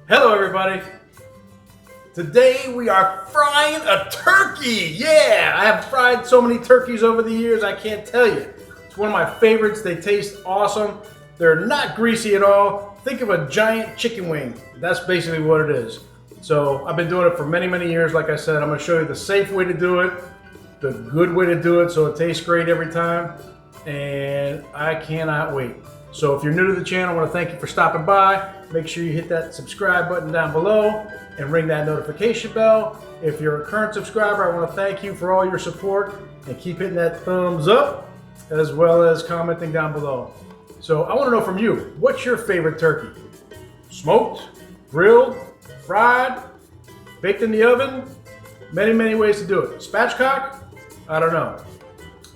Hello everybody. Today we are frying a turkey. Yeah, I have fried so many turkeys over the years I can't tell you. It's one of my favorites. They taste awesome. They're not greasy at all. Think of a giant chicken wing. That's basically what it is. So I've been doing it for many years. Like I said, I'm going to show you the safe way to do it, the good way to do it so it tastes great every time, and I cannot wait. So if you're new to the channel, I want to thank you for stopping by. Make sure you hit that subscribe button down below and ring that notification bell. If you're a current subscriber, I want to thank you for all your support and keep hitting that thumbs up as well as commenting down below. So I want to know from you, what's your favorite turkey? Smoked, grilled, fried, baked in the oven? Many ways to do it. Spatchcock? I don't know.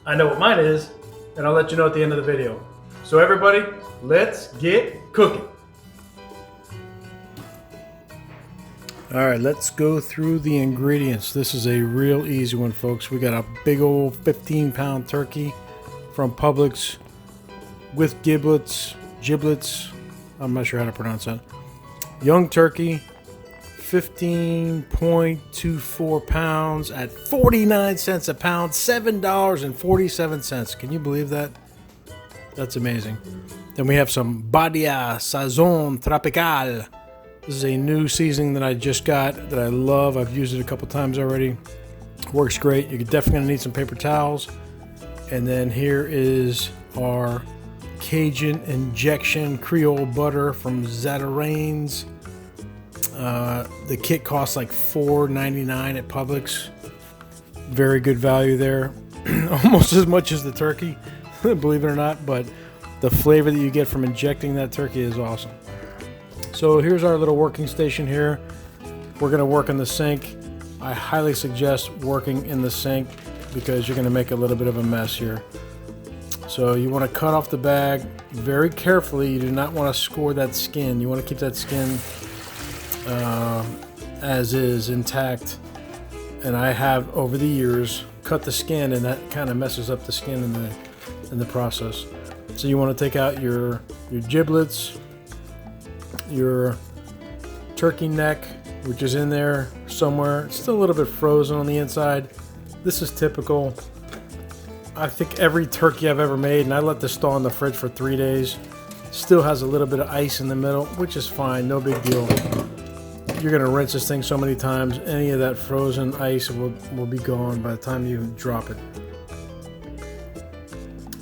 I know what mine is, and I'll let you know at the end of the video. So everybody, let's get cooking. All right, let's go through the ingredients. This is a real easy one, folks. We got a big old 15-pound turkey from Publix with giblets. I'm not sure how to pronounce that. Young turkey, 15.24 pounds at 49 cents a pound, $7.47. Can you believe that? That's amazing. Then we have some Badia Sazon Tropical. This is a new seasoning that I just got that I love. I've used it a couple times already. Works great. You're definitely going to need some paper towels. And then here is our Cajun Injection Creole Butter from Zatarain's. The kit costs like $4.99 at Publix. Very good value there. Almost as much as the turkey, believe it or not. But the flavor that you get from injecting that turkey is awesome. So here's our little working station here. We're going to work in the sink. I highly suggest working in the sink because you're going to make a little bit of a mess here. So you want to cut off the bag very carefully. You do not want to score that skin. You want to keep that skin as is, intact. And I have over the years cut the skin, and that kind of messes up the skin in the process. So you want to take out your giblets, your turkey neck, which is in there somewhere. It's still a little bit frozen on the inside. This is typical. I think every turkey I've ever made, and I let this thaw in the fridge for 3 days, still has a little bit of ice in the middle, which is fine, no big deal. You're going to rinse this thing so many times, any of that frozen ice will be gone by the time you drop it.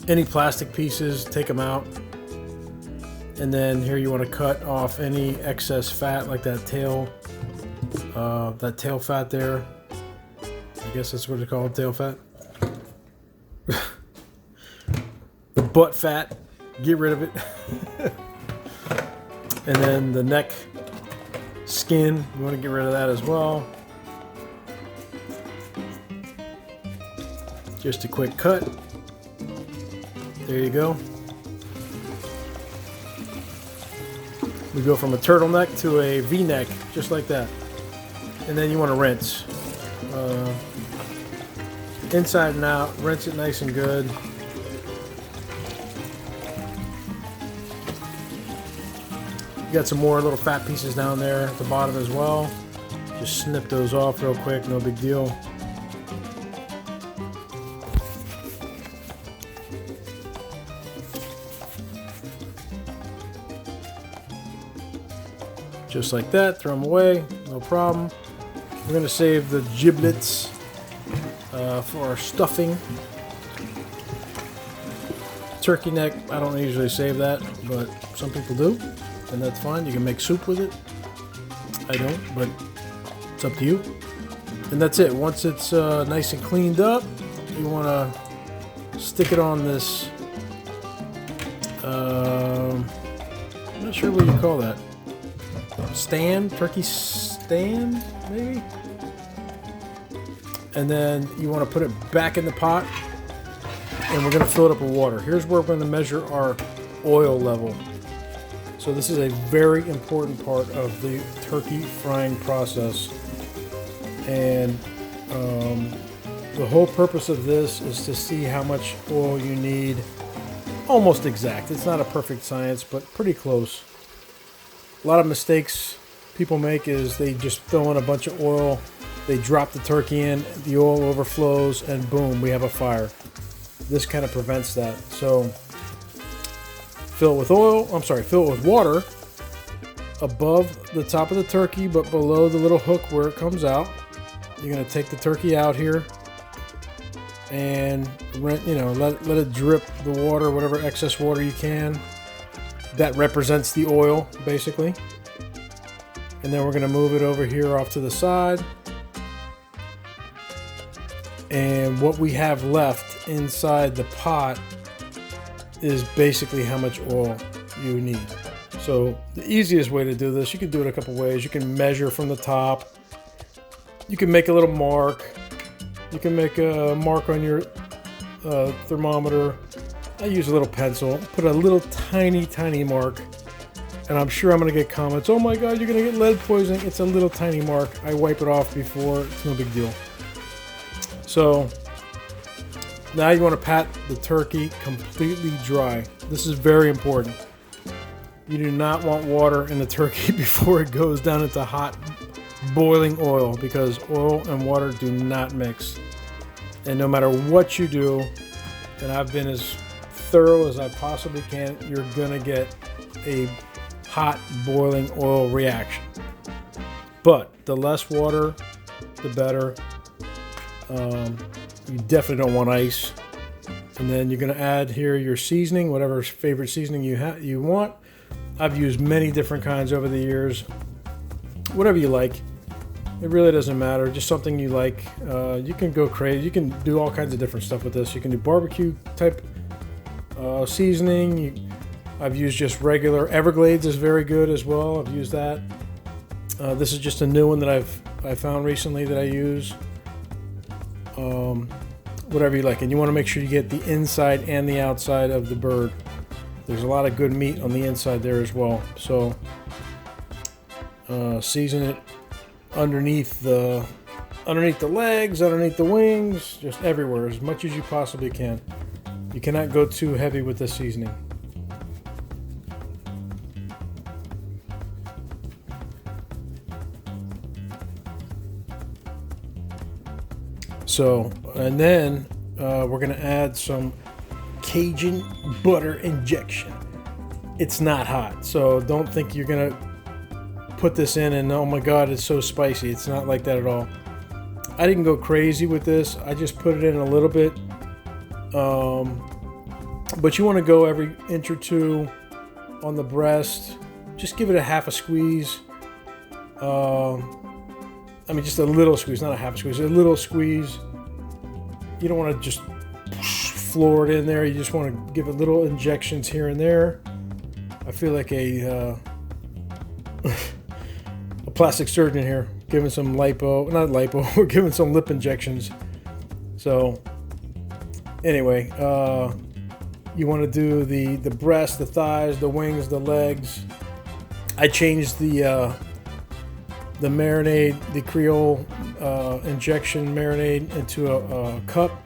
Any plastic pieces, take them out. And then here you want to cut off any excess fat, like that tail fat there. I guess that's what it's called, tail fat. The butt fat, get rid of it. And then the neck skin, you want to get rid of that as well. Just a quick cut. There you go. We go from a turtleneck to a V-neck, just like that. And then you want to rinse. Inside and out, rinse it nice and good. You got some more little fat pieces down there at the bottom as well. Just snip those off real quick, no big deal. Just like that, throw them away, no problem. We're going to save the giblets for our stuffing. Turkey neck, I don't usually save that, but some people do, and that's fine. You can make soup with it. I don't, but it's up to you. And that's it. Once it's nice and cleaned up, you want to stick it on this, I'm not sure what you call that. Stand, turkey stand, maybe? And then you want to put it back in the pot, and we're going to fill it up with water. Here's where we're going to measure our oil level. So this is a very important part of the turkey frying process. And the whole purpose of this is to see how much oil you need. Almost exact. It's not a perfect science, but pretty close. A lot of mistakes people make is they just fill in a bunch of oil, they drop the turkey in, the oil overflows, and boom, we have a fire. This kind of prevents that. So fill it with water above the top of the turkey, but below the little hook where it comes out. You're going to take the turkey out here and let it drip the water, whatever excess water you can. That represents the oil, basically. And then we're going to move it over here off to the side. And what we have left inside the pot is basically how much oil you need. So the easiest way to do this, you can do it a couple ways. You can measure from the top. You can make a little mark. You can make a mark on your thermometer. I use a little pencil, put a little tiny mark. And I'm sure I'm going to get comments, oh my God, you're going to get lead poisoning. It's a little tiny mark. I wipe it off before, it's no big deal. So now you want to pat the turkey completely dry. This is very important. You do not want water in the turkey before it goes down into hot boiling oil, because oil and water do not mix. And no matter what you do, and I've been as thorough as I possibly can, you're gonna get a hot boiling oil reaction. But the less water, the better. You definitely don't want ice. And then you're gonna add here your seasoning, whatever favorite seasoning you want. I've used many different kinds over the years. Whatever you like. It really doesn't matter. Just something you like. You can go crazy. You can do all kinds of different stuff with this. You can do barbecue type seasoning. I've used just regular Everglades is very good as well. I've used that. This is just a new one that I found recently that I use. Whatever you like. And you want to make sure you get the inside and the outside of the bird. There's a lot of good meat on the inside there as well. So season it underneath the legs, underneath the wings, just everywhere, as much as you possibly can. You cannot go too heavy with the seasoning. So, and then we're gonna add some Cajun butter injection. It's not hot, so don't think you're gonna put this in and oh my God, it's so spicy. It's not like that at all. I didn't go crazy with this. I just put it in a little bit. But you want to go every inch or two on the breast. Just give it a half a squeeze. I mean, just a little squeeze, not a half a squeeze, a little squeeze. You don't want to just floor it in there. You just want to give it little injections here and there. I feel like a plastic surgeon here, giving some we're giving some lip injections. So anyway, you want to do the breast, the thighs, the wings, the legs. I changed the marinade, the Creole injection marinade into a cup,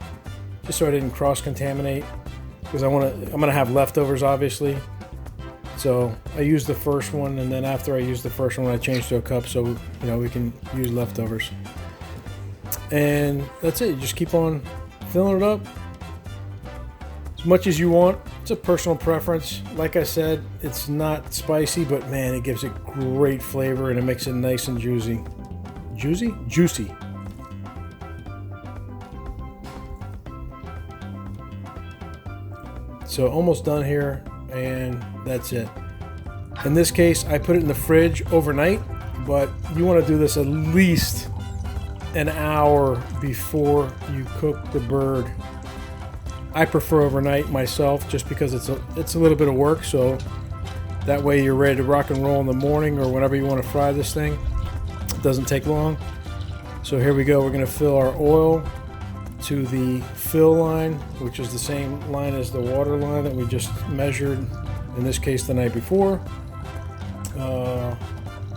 just so I didn't cross contaminate, because I'm gonna have leftovers, obviously. So I used the first one, and then after I used the first one, I changed to a cup, so we can use leftovers. And that's it. You just keep on filling it up as much as you want. It's a personal preference. Like I said, it's not spicy, but man, it gives it great flavor and it makes it nice and juicy. Juicy. So almost done here, and that's it. In this case, I put it in the fridge overnight, but you want to do this at least an hour before you cook the bird. I prefer overnight myself, just because it's a little bit of work, so that way you're ready to rock and roll in the morning or whenever you want to fry this thing. It doesn't take long. So here we go. We're going to fill our oil to the fill line, which is the same line as the water line that we just measured, in this case the night before.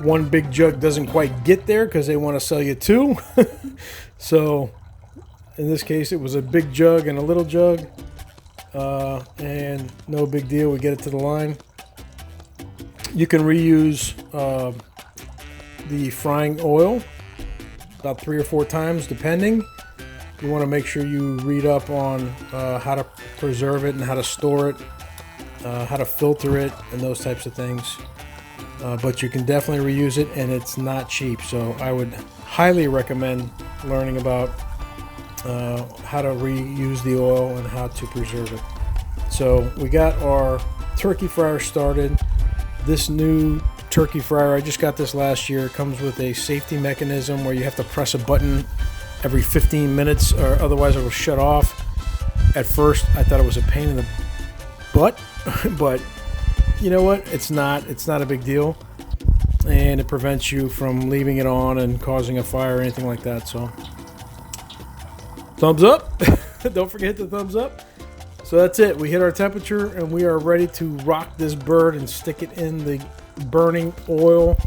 One big jug doesn't quite get there because they want to sell you two. So in this case it was a big jug and a little jug, and no big deal, we get it to the line. You can reuse the frying oil about 3 or 4 times depending. You want to make sure you read up on how to preserve it and how to store it, how to filter it, and those types of things. But you can definitely reuse it, and it's not cheap. So I would highly recommend learning about how to reuse the oil and how to preserve it. So we got our turkey fryer started. This new turkey fryer, I just got this last year. It comes with a safety mechanism where you have to press a button every 15 minutes or otherwise it will shut off. At first I thought it was a pain in the butt, but you know what? It's not a big deal, and it prevents you from leaving it on and causing a fire or anything like that. So thumbs up. Don't forget the thumbs up. So that's it. We hit our temperature and we are ready to rock this bird and stick it in the burning oil.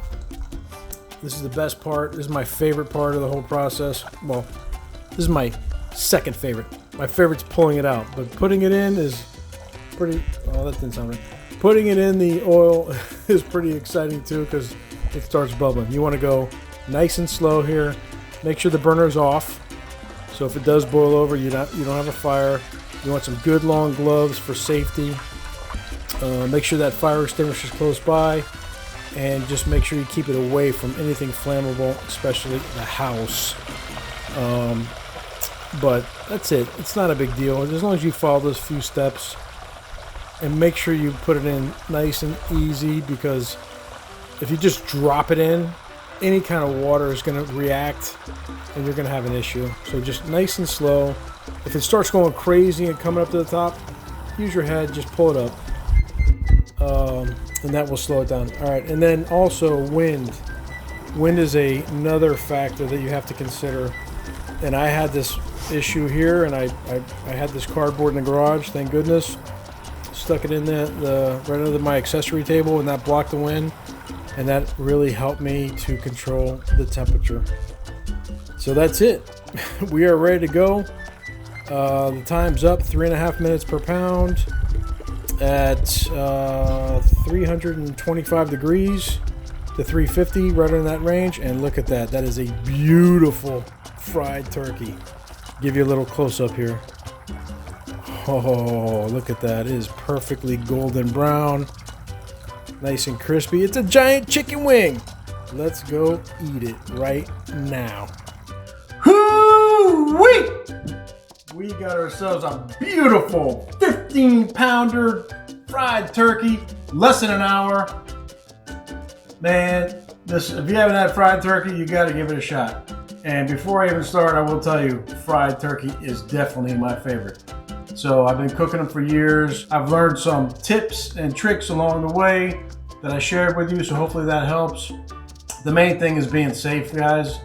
This is the best part. This is my favorite part of the whole process. Well, this is my second favorite. My favorite's pulling it out, but putting it in is pretty... Oh, that didn't sound right. Putting it in the oil is pretty exciting too because it starts bubbling. You want to go nice and slow here. Make sure the burner's off. So if it does boil over, you don't have a fire. You want some good long gloves for safety. Make sure that fire extinguisher is close by, and just make sure you keep it away from anything flammable, especially the house. But that's it. It's not a big deal as long as you follow those few steps, and make sure you put it in nice and easy, because if you just drop it in, any kind of water is going to react and you're going to have an issue. So just nice and slow. If it starts going crazy and coming up to the top, use your head, just pull it up, and that will slow it down. All right, and then also wind. Wind is another factor that you have to consider. And I had this issue here, and I had this cardboard in the garage, thank goodness. Stuck it in the right under my accessory table, and that blocked the wind, and that really helped me to control the temperature. So that's it. We are ready to go. The time's up, 3.5 minutes per pound at 325 degrees to 350, right in that range. And look at that. That is a beautiful fried turkey. Give you a little close up here. Oh, look at that. It is perfectly golden brown. Nice and crispy. It's a giant chicken wing. Let's go eat it right now. Hoo-wee! We got ourselves a beautiful 15-pounder fried turkey, less than an hour. Man, if you haven't had fried turkey, you got to give it a shot. And before I even start, I will tell you, fried turkey is definitely my favorite. So I've been cooking them for years. I've learned some tips and tricks along the way that I shared with you, so hopefully that helps. The main thing is being safe, guys.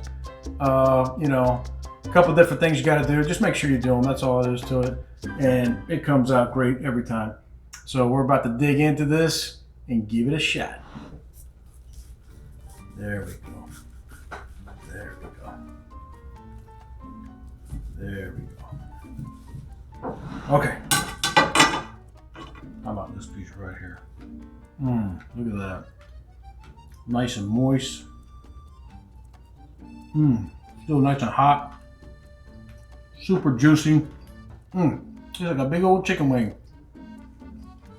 You know, a couple different things you got to do. Just make sure you do them. That's all there is to it. And it comes out great every time. So we're about to dig into this and give it a shot. There we go. There we go. There we go. Okay. How about this piece right here? Look at that. Nice and moist. Still nice and hot. Super juicy. It's like a big old chicken wing.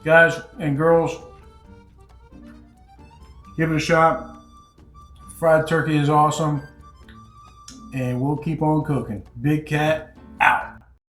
Guys and girls, give it a shot. Fried turkey is awesome. And we'll keep on cooking. Big Cat